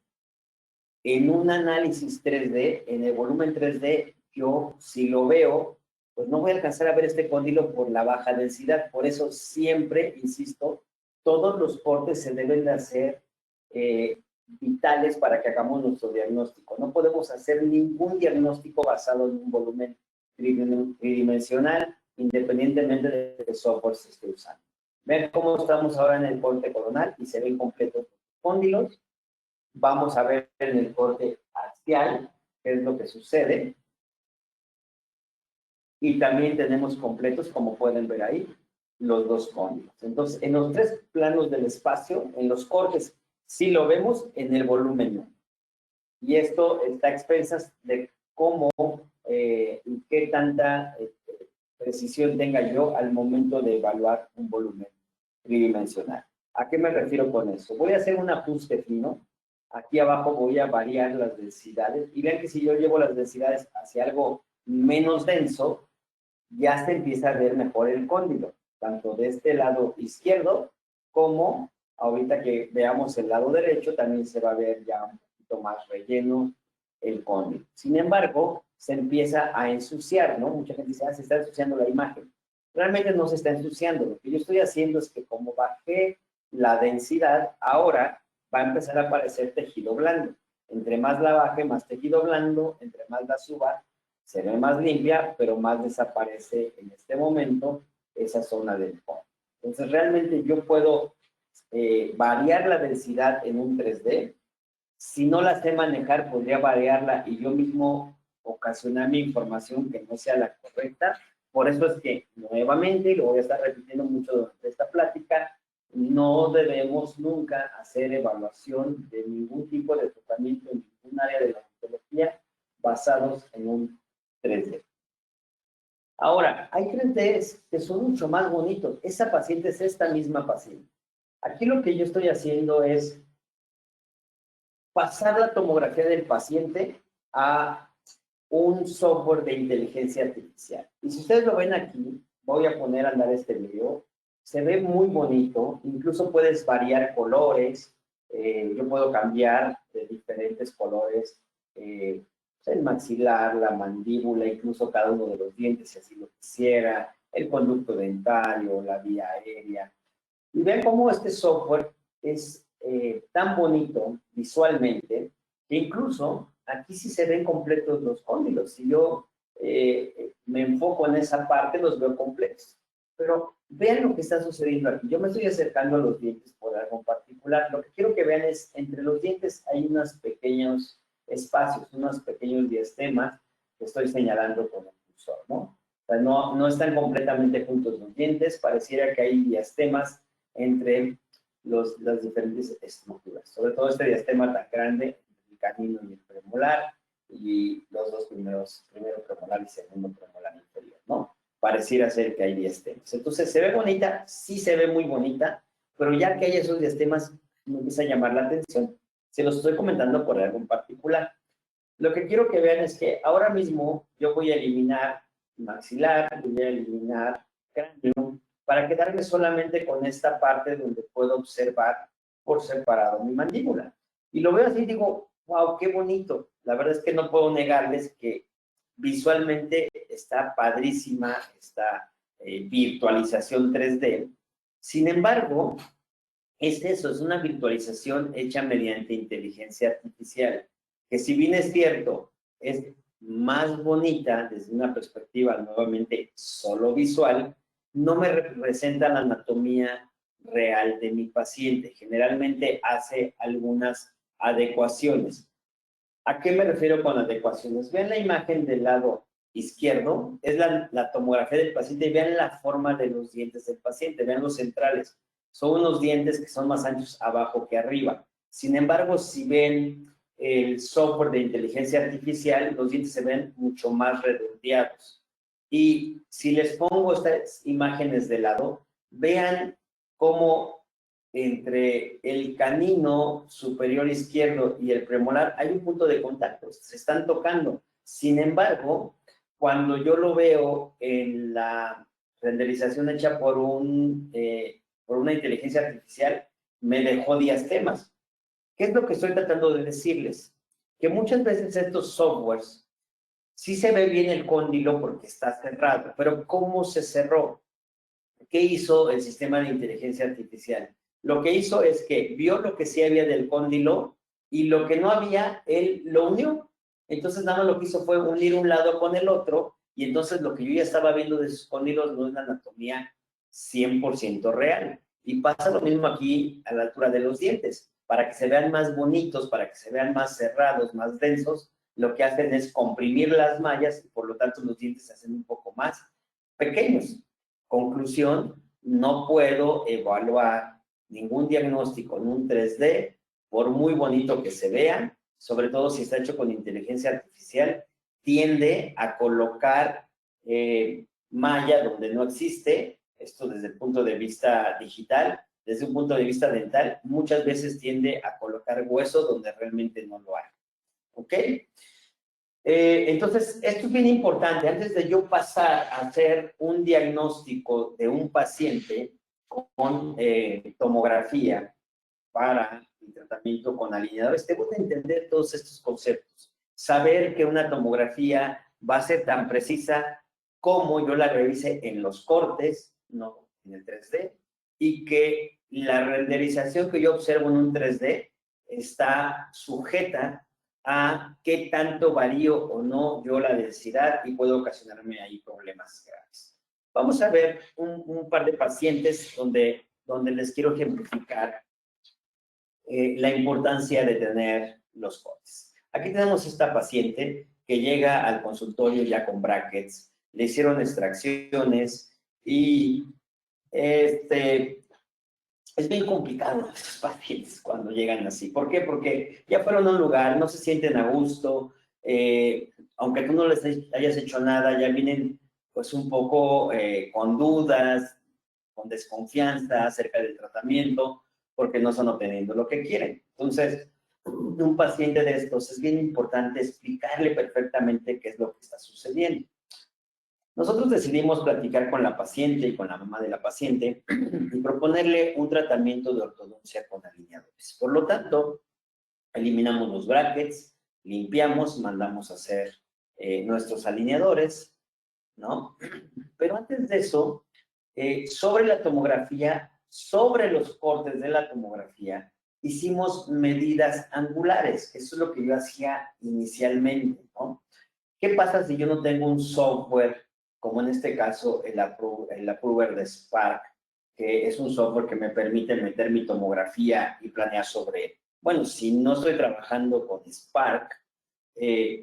En un análisis 3D, en el volumen 3D, yo si lo veo, pues no voy a alcanzar a ver este cóndilo por la baja densidad. Por eso siempre, insisto, todos los cortes se deben de hacer vitales para que hagamos nuestro diagnóstico. No podemos hacer ningún diagnóstico basado en un volumen tridimensional, independientemente de qué software se esté usando. Ven cómo estamos ahora en el corte coronal y se ven completos los cóndilos. Vamos a ver en el corte axial qué es lo que sucede. Y también tenemos completos, como pueden ver ahí, los dos cóndilos. Entonces, en los tres planos del espacio, en los cortes, sí lo vemos en el volumen 1. Y esto está a expensas de cómo y qué tanta precisión tenga yo al momento de evaluar un volumen tridimensional. ¿A qué me refiero con eso? Voy a hacer un ajuste fino. Aquí abajo voy a variar las densidades. Y vean que si yo llevo las densidades hacia algo menos denso, ya se empieza a ver mejor el cóndilo, tanto de este lado izquierdo como ahorita que veamos el lado derecho, también se va a ver ya un poquito más relleno el cóndilo. Sin embargo, se empieza a ensuciar, ¿no? Mucha gente dice, se está ensuciando la imagen. Realmente no se está ensuciando. Lo que yo estoy haciendo es que como bajé la densidad, ahora va a empezar a aparecer tejido blando. Entre más la baje, más tejido blando, entre más la suba, se ve más limpia, pero más desaparece en este momento esa zona del cóndilo. Entonces, realmente yo puedo variar la densidad en un 3D. Si no la sé manejar, podría variarla y yo mismo ocasionar mi información que no sea la correcta. Por eso es que, nuevamente, y lo voy a estar repitiendo mucho durante esta plática, no debemos nunca hacer evaluación de ningún tipo de tratamiento en ningún área de la odontología basados en un 3D. Ahora, hay 3Ds que son mucho más bonitos. Esa paciente es esta misma paciente. Aquí lo que yo estoy haciendo es pasar la tomografía del paciente a un software de inteligencia artificial. Y si ustedes lo ven aquí, voy a poner a andar este video, se ve muy bonito, incluso puedes variar colores, yo puedo cambiar de diferentes colores, el maxilar, la mandíbula, incluso cada uno de los dientes, si así lo quisiera, el conducto dentario, la vía aérea. Y vean cómo este software es tan bonito visualmente, que incluso aquí sí se ven completos los cóndilos. Si yo me enfoco en esa parte, los veo completos. Pero vean lo que está sucediendo aquí. Yo me estoy acercando a los dientes por algo en particular. Lo que quiero que vean es, entre los dientes hay unos pequeños espacios, unos pequeños diastemas que estoy señalando con el cursor, ¿no? O sea, no están completamente juntos los dientes, pareciera que hay diastemas entre las diferentes estructuras. Sobre todo este diastema tan grande, el canino y el premolar, y los dos primero premolar y segundo premolar inferior, ¿no? Pareciera ser que hay diastemas. Entonces, ¿se ve bonita? Sí se ve muy bonita, pero ya que hay esos diastemas, me empieza a llamar la atención. Se los estoy comentando por algo en particular. Lo que quiero que vean es que ahora mismo yo voy a eliminar maxilar, voy a eliminar cráneo, para quedarme solamente con esta parte donde puedo observar por separado mi mandíbula. Y lo veo así y digo, wow, qué bonito. La verdad es que no puedo negarles que visualmente está padrísima esta virtualización 3D. Sin embargo, es eso, es una virtualización hecha mediante inteligencia artificial, que si bien es cierto, es más bonita desde una perspectiva nuevamente solo visual, no me representa la anatomía real de mi paciente. Generalmente hace algunas adecuaciones. ¿A qué me refiero con adecuaciones? Vean la imagen del lado izquierdo, es la tomografía del paciente y vean la forma de los dientes del paciente, vean los centrales. Son unos dientes que son más anchos abajo que arriba. Sin embargo, si ven el software de inteligencia artificial, los dientes se ven mucho más redondeados. Y si les pongo estas imágenes de lado, vean cómo entre el canino superior izquierdo y el premolar hay un punto de contacto, se están tocando. Sin embargo, cuando yo lo veo en la renderización hecha por una inteligencia artificial, me dejó diastemas. ¿Qué es lo que estoy tratando de decirles? Que muchas veces estos softwares sí se ve bien el cóndilo porque está cerrado, pero ¿cómo se cerró? ¿Qué hizo el sistema de inteligencia artificial? Lo que hizo es que vio lo que sí había del cóndilo y lo que no había, él lo unió. Entonces, nada más lo que hizo fue unir un lado con el otro y entonces lo que yo ya estaba viendo de sus cóndilos no es la anatomía 100% real. Y pasa lo mismo aquí a la altura de los dientes. Para que se vean más bonitos, para que se vean más cerrados, más densos, lo que hacen es comprimir las mallas y por lo tanto los dientes se hacen un poco más pequeños. Conclusión, no puedo evaluar ningún diagnóstico en un 3D, por muy bonito que se vea, sobre todo si está hecho con inteligencia artificial, tiende a colocar malla donde no existe, esto desde el punto de vista digital, desde un punto de vista dental, muchas veces tiende a colocar hueso donde realmente no lo hay. ¿Ok? Entonces, esto es bien importante. Antes de yo pasar a hacer un diagnóstico de un paciente con tomografía para el tratamiento con alineadores, debo de entender todos estos conceptos. Saber que una tomografía va a ser tan precisa como yo la revise en los cortes, no en el 3D, y que la renderización que yo observo en un 3D está sujeta a qué tanto varío o no yo la densidad y puedo ocasionarme ahí problemas graves. Vamos a ver un par de pacientes donde les quiero ejemplificar la importancia de tener los cortes. Aquí tenemos esta paciente que llega al consultorio ya con brackets, le hicieron extracciones y es bien complicado estos pacientes cuando llegan así. ¿Por qué? Porque ya fueron a un lugar, no se sienten a gusto, aunque tú no les hayas hecho nada, ya vienen pues un poco con dudas, con desconfianza acerca del tratamiento, porque no están obteniendo lo que quieren. Entonces, un paciente de estos es bien importante explicarle perfectamente qué es lo que está sucediendo. Nosotros decidimos platicar con la paciente y con la mamá de la paciente y proponerle un tratamiento de ortodoncia con alineadores. Por lo tanto, eliminamos los brackets, limpiamos, mandamos a hacer nuestros alineadores, ¿no? Pero antes de eso, sobre la tomografía, sobre los cortes de la tomografía, hicimos medidas angulares. Eso es lo que yo hacía inicialmente, ¿no? ¿Qué pasa si yo no tengo un software, como en este caso el Approver de Spark, que es un software que me permite meter mi tomografía y planear sobre, bueno, si no estoy trabajando con Spark,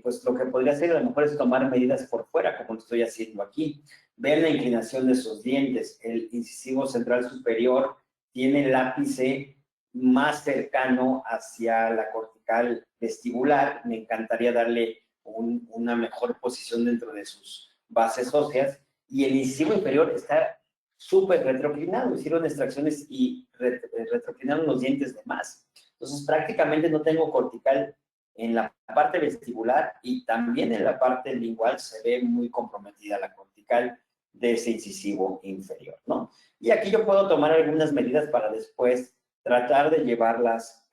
pues lo que podría hacer a lo mejor es tomar medidas por fuera, como lo estoy haciendo aquí. Ver la inclinación de sus dientes. El incisivo central superior tiene el ápice más cercano hacia la cortical vestibular. Me encantaría darle una mejor posición dentro de sus bases óseas. Y el incisivo inferior está súper retroclinado. Hicieron extracciones y retroclinaron los dientes de más. Entonces, prácticamente no tengo cortical en la parte vestibular y también en la parte lingual se ve muy comprometida la cortical de ese incisivo inferior, ¿no? Y aquí yo puedo tomar algunas medidas para después tratar de llevarlas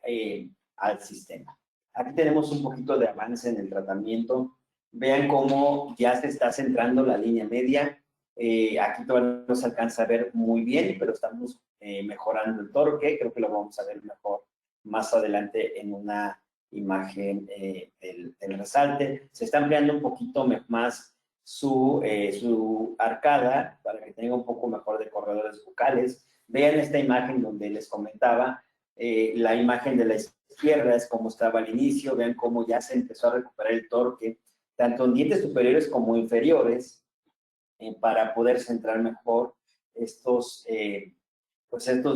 al sistema. Aquí tenemos un poquito de avance en el tratamiento. Vean cómo ya se está centrando la línea media. Aquí todavía no se alcanza a ver muy bien, pero estamos mejorando el torque. Creo que lo vamos a ver mejor más adelante en una imagen del resalte. Se está ampliando un poquito más su arcada para que tenga un poco mejor de corredores bucales. Vean esta imagen donde les comentaba, la imagen de la izquierda es como estaba al inicio, vean cómo ya se empezó a recuperar el torque, tanto en dientes superiores como inferiores, para poder centrar mejor estos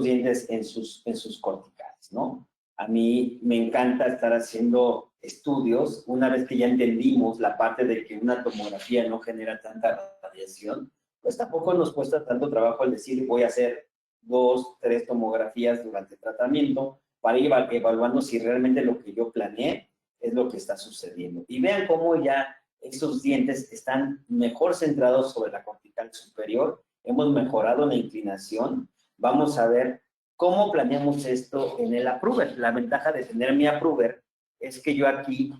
dientes en sus corticales, ¿no? A mí me encanta estar haciendo estudios, una vez que ya entendimos la parte de que una tomografía no genera tanta radiación, pues tampoco nos cuesta tanto trabajo el decir voy a hacer 2, 3 tomografías durante el tratamiento para ir evaluando si realmente lo que yo planeé es lo que está sucediendo. Y vean cómo ya esos dientes están mejor centrados sobre la cortical superior, hemos mejorado la inclinación. Vamos a ver cómo planeamos esto en el Approver. La ventaja de tener mi Approver es que yo aquí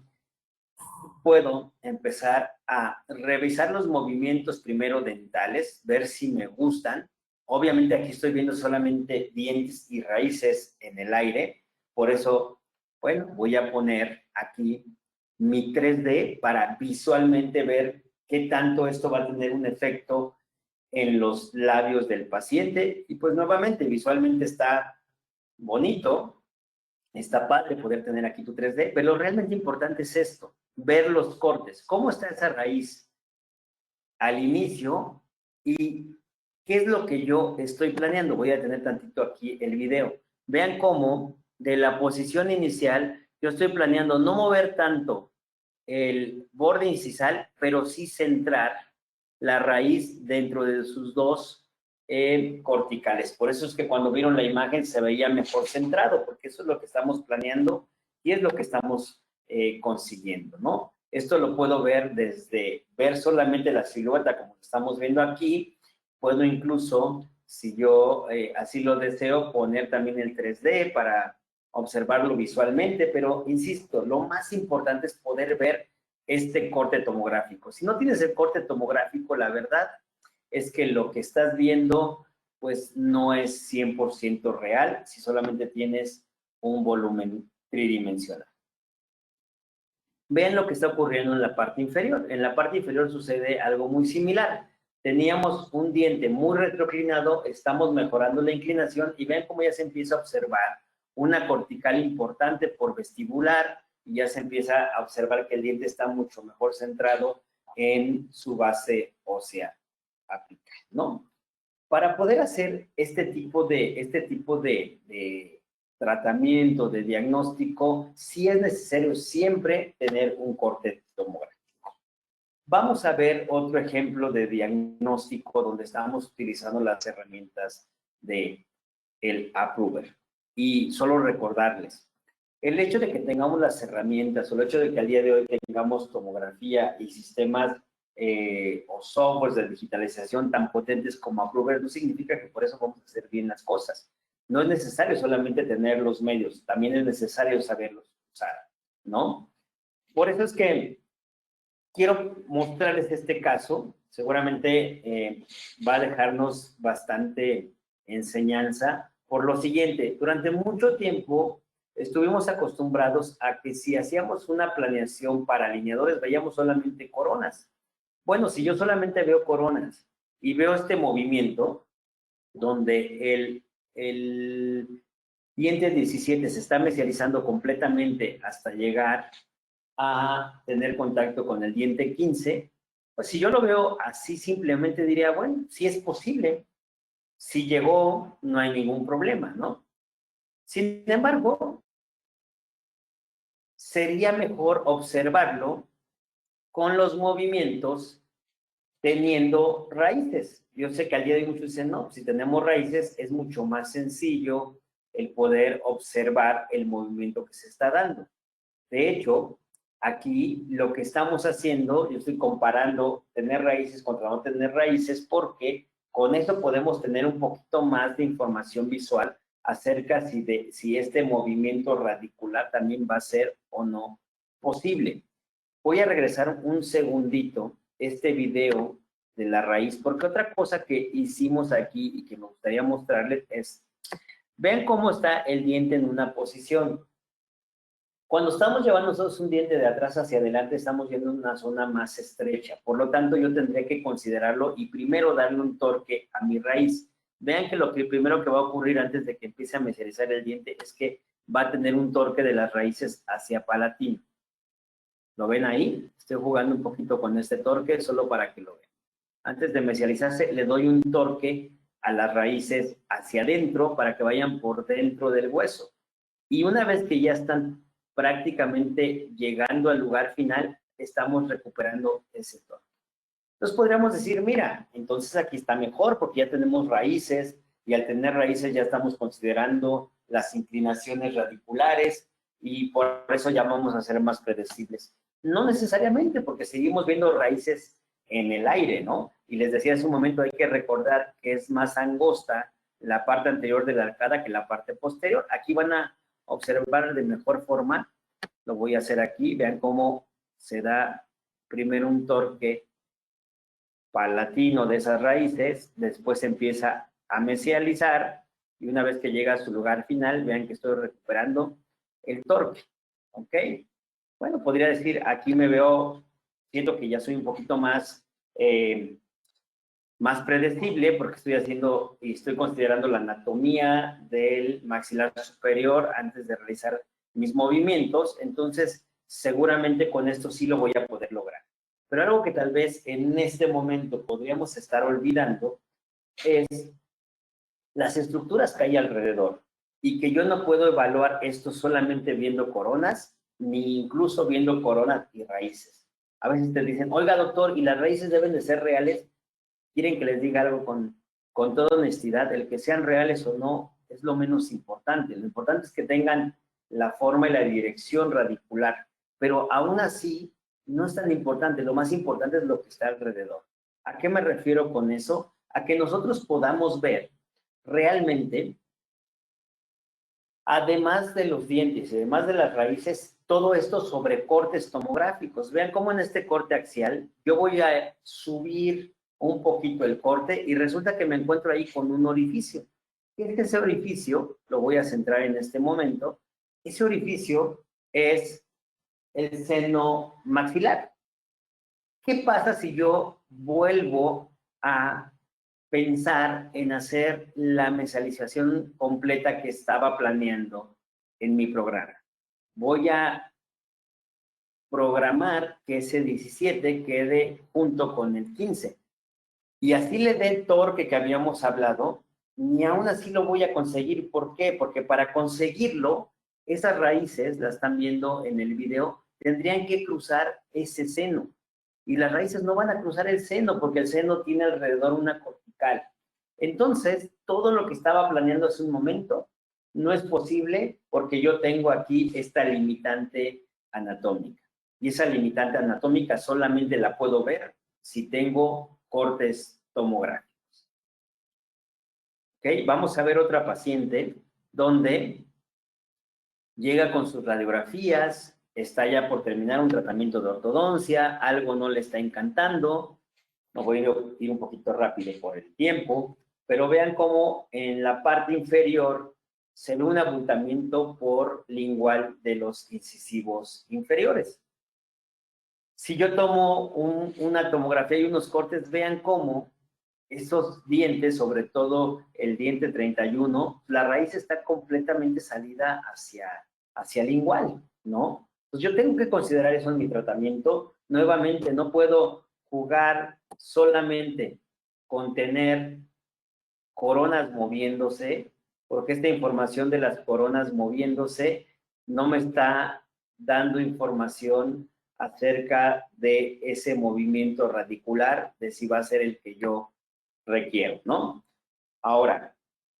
puedo empezar a revisar los movimientos primero dentales, ver si me gustan. Obviamente aquí estoy viendo solamente dientes y raíces en el aire, por eso, bueno, voy a poner aquí mi 3D para visualmente ver qué tanto esto va a tener un efecto en los labios del paciente. Y pues nuevamente, visualmente está bonito, está padre poder tener aquí tu 3D, pero lo realmente importante es esto, ver los cortes, cómo está esa raíz al inicio y qué es lo que yo estoy planeando. Voy a tener tantito aquí el video. Vean cómo de la posición inicial yo estoy planeando no mover tanto el borde incisal, pero sí centrar la raíz dentro de sus dos corticales. Por eso es que cuando vieron la imagen se veía mejor centrado, porque eso es lo que estamos planeando y es lo que estamos consiguiendo, ¿no? Esto lo puedo ver desde ver solamente la silueta como lo estamos viendo aquí. Puedo incluso, si yo así lo deseo, poner también el 3D para observarlo visualmente, pero insisto, lo más importante es poder ver este corte tomográfico. Si no tienes el corte tomográfico, la verdad es que lo que estás viendo pues no es 100% real si solamente tienes un volumen tridimensional. Vean lo que está ocurriendo en la parte inferior. En la parte inferior sucede algo muy similar. teníamos un diente muy retroclinado, estamos mejorando la inclinación y vean cómo ya se empieza a observar una cortical importante por vestibular y ya se empieza a observar que el diente está mucho mejor centrado en su base ósea apical, ¿no? Para poder hacer este tipo de tratamiento, de diagnóstico, sí es necesario siempre tener un corte tomográfico. Vamos a ver otro ejemplo de diagnóstico donde estamos utilizando las herramientas de el Approver. Y solo recordarles, el hecho de que tengamos las herramientas o el hecho de que al día de hoy tengamos tomografía y sistemas o softwares de digitalización tan potentes como Approver no significa que por eso vamos a hacer bien las cosas. No es necesario solamente tener los medios, también es necesario saberlos usar, ¿no? Por eso es que quiero mostrarles este caso. Seguramente va a dejarnos bastante enseñanza por lo siguiente. Durante mucho tiempo estuvimos acostumbrados a que si hacíamos una planeación para alineadores veíamos solamente coronas. Bueno, si yo solamente veo coronas y veo este movimiento donde el diente 17 se está mesializando completamente hasta llegar a tener contacto con el diente 15, pues si yo lo veo así simplemente diría, bueno, sí es posible, si llegó no hay ningún problema, ¿no? Sin embargo, sería mejor observarlo con los movimientos teniendo raíces. Yo sé que al día de hoy muchos dicen, no, si tenemos raíces es mucho más sencillo el poder observar el movimiento que se está dando. De hecho, aquí lo que estamos haciendo, yo estoy comparando tener raíces contra no tener raíces porque con eso podemos tener un poquito más de información visual acerca si este movimiento radicular también va a ser o no posible. Voy a regresar un segundito este video de la raíz porque otra cosa que hicimos aquí y que me gustaría mostrarles es, vean cómo está el diente en una posición. Cuando estamos llevando nosotros un diente de atrás hacia adelante, estamos viendo una zona más estrecha. Por lo tanto, yo tendré que considerarlo y primero darle un torque a mi raíz. Vean que lo que primero que va a ocurrir antes de que empiece a mesializar el diente es que va a tener un torque de las raíces hacia palatino. ¿Lo ven ahí? Estoy jugando un poquito con este torque solo para que lo vean. Antes de mesializarse, le doy un torque a las raíces hacia adentro para que vayan por dentro del hueso. Y una vez que ya están prácticamente llegando al lugar final, estamos recuperando ese torque. Entonces podríamos decir, mira, entonces aquí está mejor porque ya tenemos raíces y al tener raíces ya estamos considerando las inclinaciones radiculares y por eso ya vamos a ser más predecibles. No necesariamente porque seguimos viendo raíces en el aire, ¿no? Y les decía hace un momento, hay que recordar que es más angosta la parte anterior de la arcada que la parte posterior. Aquí van a observar de mejor forma, lo voy a hacer aquí, vean cómo se da primero un torque palatino de esas raíces, después empieza a mesializar y una vez que llega a su lugar final, vean que estoy recuperando el torque, ¿ok? Bueno, podría decir, aquí me veo, siento que ya soy un poquito más predecible porque estoy haciendo y estoy considerando la anatomía del maxilar superior antes de realizar mis movimientos, entonces seguramente con esto sí lo voy a poder lograr. Pero algo que tal vez en este momento podríamos estar olvidando es las estructuras que hay alrededor y que yo no puedo evaluar esto solamente viendo coronas ni incluso viendo coronas y raíces. A veces te dicen, oiga doctor, ¿y las raíces deben de ser reales? Quieren que les diga algo con toda honestidad, el que sean reales o no es lo menos importante. Lo importante es que tengan la forma y la dirección radicular, pero aún así no es tan importante. Lo más importante es lo que está alrededor. ¿A qué me refiero con eso? A que nosotros podamos ver realmente, además de los dientes y además de las raíces, todo esto sobre cortes tomográficos. Vean cómo en este corte axial yo voy a subir un poquito el corte y resulta que me encuentro ahí con un orificio. ¿Qué es ese orificio? Lo voy a centrar en este momento. Ese orificio es el seno maxilar. ¿Qué pasa si yo vuelvo a pensar en hacer la mesialización completa que estaba planeando en mi programa. Voy a programar que ese 17 quede junto con el 15. Y así le dé el torque que habíamos hablado, ni aún así lo voy a conseguir. ¿Por qué? Porque para conseguirlo, esas raíces, las están viendo en el video, tendrían que cruzar ese seno. Y las raíces no van a cruzar el seno, porque el seno tiene alrededor una cortical. Entonces, todo lo que estaba planeando hace un momento no es posible porque yo tengo aquí esta limitante anatómica. Y esa limitante anatómica solamente la puedo ver si tengo cortes tomográficos. ¿Ok? Vamos a ver otra paciente donde llega con sus radiografías, está ya por terminar un tratamiento de ortodoncia, algo no le está encantando. No voy a ir un poquito rápido por el tiempo, pero vean cómo en la parte inferior se ve un abultamiento por lingual de los incisivos inferiores. Si yo tomo una tomografía y unos cortes, vean cómo esos dientes, sobre todo el diente 31, la raíz está completamente salida hacia lingual, ¿no? Pues yo tengo que considerar eso en mi tratamiento. Nuevamente, no puedo jugar solamente con tener coronas moviéndose, porque esta información de las coronas moviéndose no me está dando información acerca de ese movimiento radicular, de si va a ser el que yo requiero, ¿no? Ahora,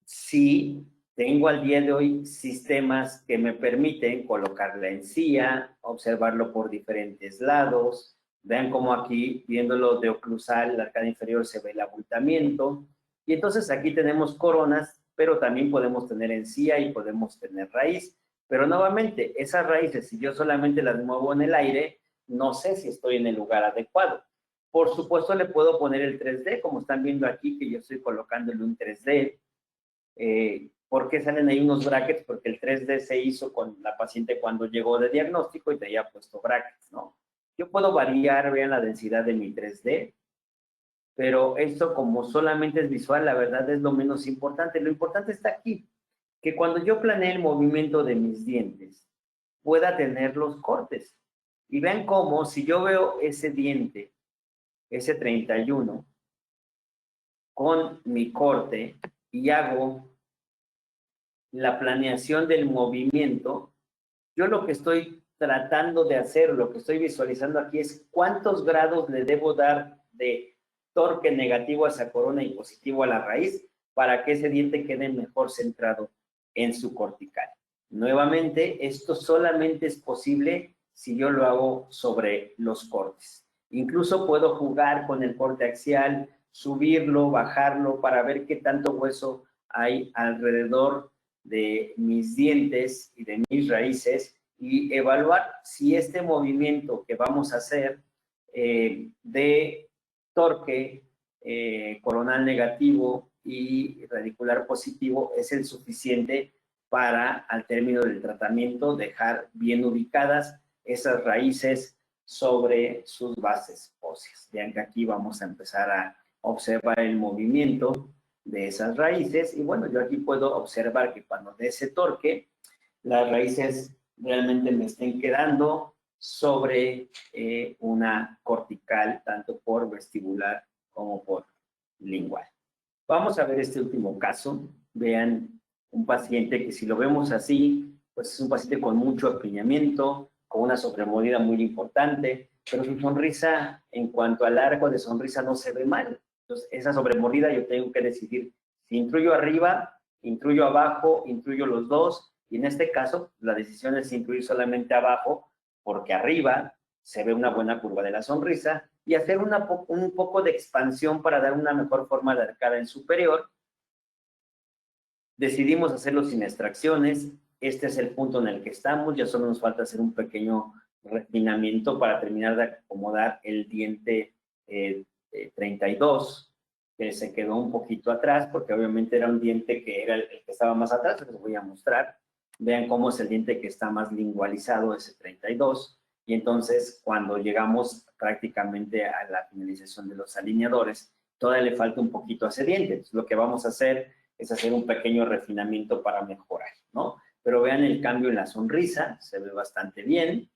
sí tengo al día de hoy sistemas que me permiten colocar la encía, observarlo por diferentes lados. Vean cómo aquí, viéndolo de oclusal, la arcada inferior se ve el abultamiento. Y entonces aquí tenemos coronas, pero también podemos tener encía y podemos tener raíz. Pero nuevamente, esas raíces, si yo solamente las muevo en el aire, no sé si estoy en el lugar adecuado. Por supuesto, le puedo poner el 3D, como están viendo aquí, que yo estoy colocándole un 3D. ¿Por qué salen ahí unos brackets? Porque el 3D se hizo con la paciente cuando llegó de diagnóstico y te había puesto brackets, ¿no? Yo puedo variar, vean la densidad de mi 3D, pero esto como solamente es visual, la verdad es lo menos importante. Lo importante está aquí, que cuando yo planee el movimiento de mis dientes, pueda tener los cortes. Y vean cómo, si yo veo ese diente, ese 31, con mi corte y hago la planeación del movimiento, yo lo que estoy tratando de hacer, lo que estoy visualizando aquí es cuántos grados le debo dar de torque negativo a esa corona y positivo a la raíz para que ese diente quede mejor centrado en su cortical. Nuevamente, esto solamente es posible si yo lo hago sobre los cortes. Incluso puedo jugar con el corte axial, subirlo, bajarlo para ver qué tanto hueso hay alrededor de mis dientes y de mis raíces y evaluar si este movimiento que vamos a hacer de torque coronal negativo y radicular positivo es el suficiente para, al término del tratamiento, dejar bien ubicadas esas raíces sobre sus bases óseas. Vean que aquí vamos a empezar a observar el movimiento de esas raíces y bueno, yo aquí puedo observar que cuando dé ese torque, las raíces realmente me estén quedando sobre una cortical, tanto por vestibular como por lingual. Vamos a ver este último caso. Vean un paciente que si lo vemos así, pues es un paciente con mucho apiñamiento, con una sobremordida muy importante, pero su sonrisa, en cuanto al arco de sonrisa, no se ve mal. Entonces, esa sobremordida yo tengo que decidir si intruyo arriba, intruyo abajo, intruyo los dos, y en este caso, la decisión es intruir solamente abajo, porque arriba se ve una buena curva de la sonrisa, y hacer un poco de expansión para dar una mejor forma de arcada en superior. Decidimos hacerlo sin extracciones. Este es el punto en el que estamos. Ya solo nos falta hacer un pequeño refinamiento para terminar de acomodar el diente 32, que se quedó un poquito atrás, porque obviamente era un diente que era el que estaba más atrás. Les voy a mostrar. Vean cómo es el diente que está más lingualizado, ese 32. Y entonces, cuando llegamos prácticamente a la finalización de los alineadores, todavía le falta un poquito a ese diente. Entonces, lo que vamos a hacer es hacer un pequeño refinamiento para mejorar, ¿no? Pero vean el cambio en la sonrisa, se ve bastante bien.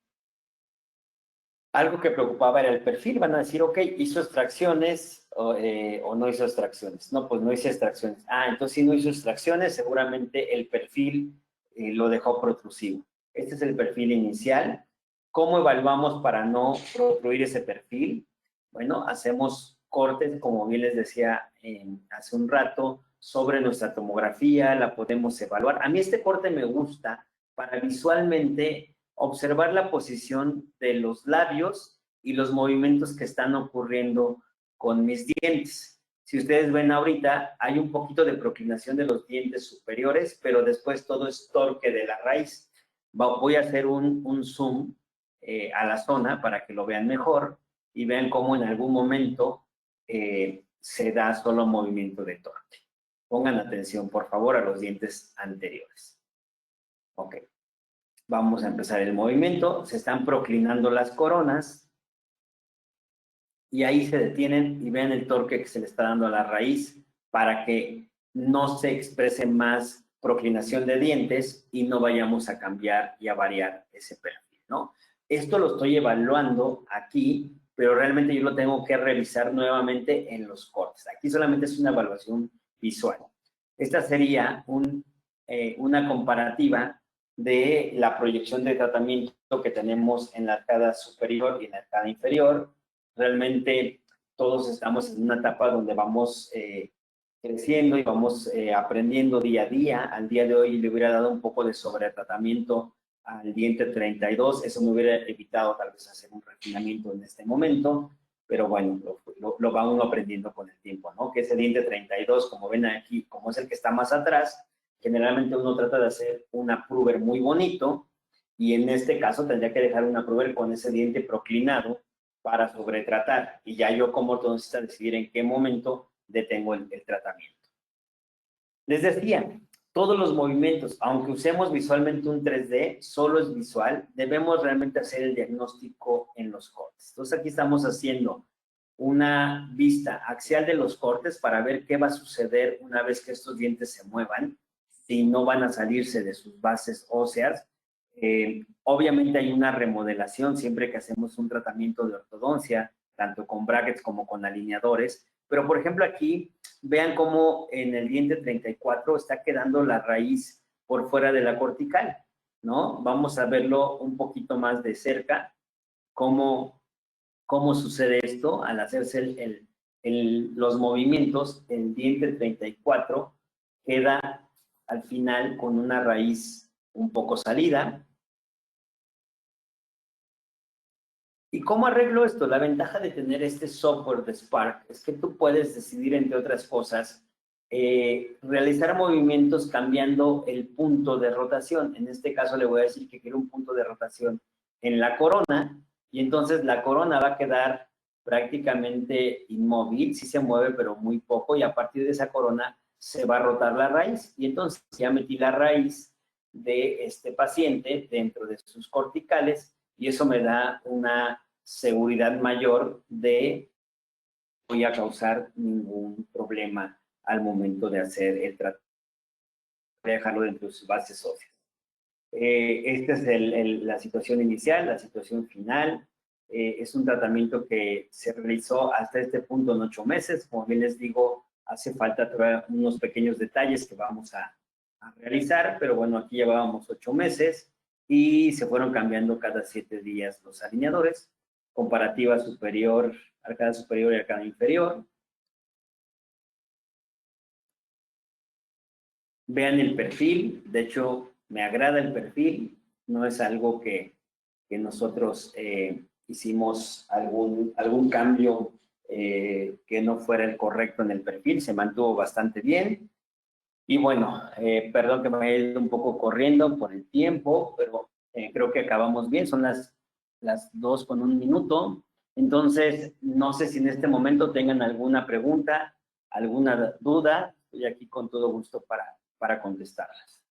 Algo que preocupaba era el perfil. Van a decir, ok, ¿hizo extracciones o no hizo extracciones? No, pues no hice extracciones. Ah, entonces si no hizo extracciones, seguramente el perfil lo dejó protrusivo. Este es el perfil inicial. ¿Cómo evaluamos para no protruir ese perfil? Bueno, hacemos cortes, como bien les decía hace un rato, sobre nuestra tomografía, la podemos evaluar. A mí este corte me gusta para visualmente observar la posición de los labios y los movimientos que están ocurriendo con mis dientes. Si ustedes ven ahorita, hay un poquito de proclinación de los dientes superiores, pero después todo es torque de la raíz. Voy a hacer un zoom a la zona para que lo vean mejor y vean cómo en algún momento se da solo movimiento de torque. Pongan atención, por favor, a los dientes anteriores. Ok. Vamos a empezar el movimiento. Se están proclinando las coronas y ahí se detienen y vean el torque que se le está dando a la raíz para que no se exprese más proclinación de dientes y no vayamos a cambiar y a variar ese perfil, ¿no? Esto lo estoy evaluando aquí, pero realmente yo lo tengo que revisar nuevamente en los cortes. Aquí solamente es una evaluación visual. Esta sería una comparativa de la proyección de tratamiento que tenemos en la arcada superior y en la arcada inferior. Realmente todos estamos en una etapa donde vamos creciendo y vamos aprendiendo día a día. Al día de hoy le hubiera dado un poco de sobretratamiento al diente 32, eso me hubiera evitado tal vez hacer un refinamiento en este momento, pero bueno, lo va uno aprendiendo con el tiempo, ¿no? Que ese diente 32, como ven aquí, como es el que está más atrás, generalmente uno trata de hacer un approver muy bonito y en este caso tendría que dejar un approver con ese diente proclinado para sobretratar y ya yo como ortodoncista decidir en qué momento detengo el tratamiento. Les decía, todos los movimientos, aunque usemos visualmente un 3D, solo es visual, debemos realmente hacer el diagnóstico en los cortes. Entonces aquí estamos haciendo una vista axial de los cortes para ver qué va a suceder una vez que estos dientes se muevan, si no van a salirse de sus bases óseas. Obviamente hay una remodelación siempre que hacemos un tratamiento de ortodoncia, tanto con brackets como con alineadores, pero por ejemplo aquí vean cómo en el diente 34 está quedando la raíz por fuera de la cortical, ¿no? Vamos a verlo un poquito más de cerca, cómo sucede esto al hacerse los movimientos. El diente 34 queda al final con una raíz un poco salida. ¿Y cómo arreglo esto? La ventaja de tener este software de Spark es que tú puedes decidir, entre otras cosas, realizar movimientos cambiando el punto de rotación. En este caso le voy a decir que quiero un punto de rotación en la corona y entonces la corona va a quedar prácticamente inmóvil, sí se mueve pero muy poco y a partir de esa corona se va a rotar la raíz y entonces ya metí la raíz de este paciente dentro de sus corticales y eso me da una seguridad mayor de que no voy a causar ningún problema al momento de hacer el tratamiento, de dejarlo dentro de sus bases óseas. Esta es la situación inicial, la situación final. Es un tratamiento que se realizó hasta este punto en 8 meses. Como bien les digo, hace falta todavía unos pequeños detalles que vamos a realizar, pero bueno, aquí llevábamos 8 meses y se fueron cambiando cada 7 días los alineadores. Comparativa superior, arcada superior y arcada inferior. Vean el perfil, de hecho me agrada el perfil, no es algo que nosotros hicimos algún cambio que no fuera el correcto en el perfil, se mantuvo bastante bien. Y bueno, perdón que me haya ido un poco corriendo por el tiempo, pero creo que acabamos bien, son las 2:01. Entonces, no sé si en este momento tengan alguna pregunta, alguna duda, estoy aquí con todo gusto para contestarlas.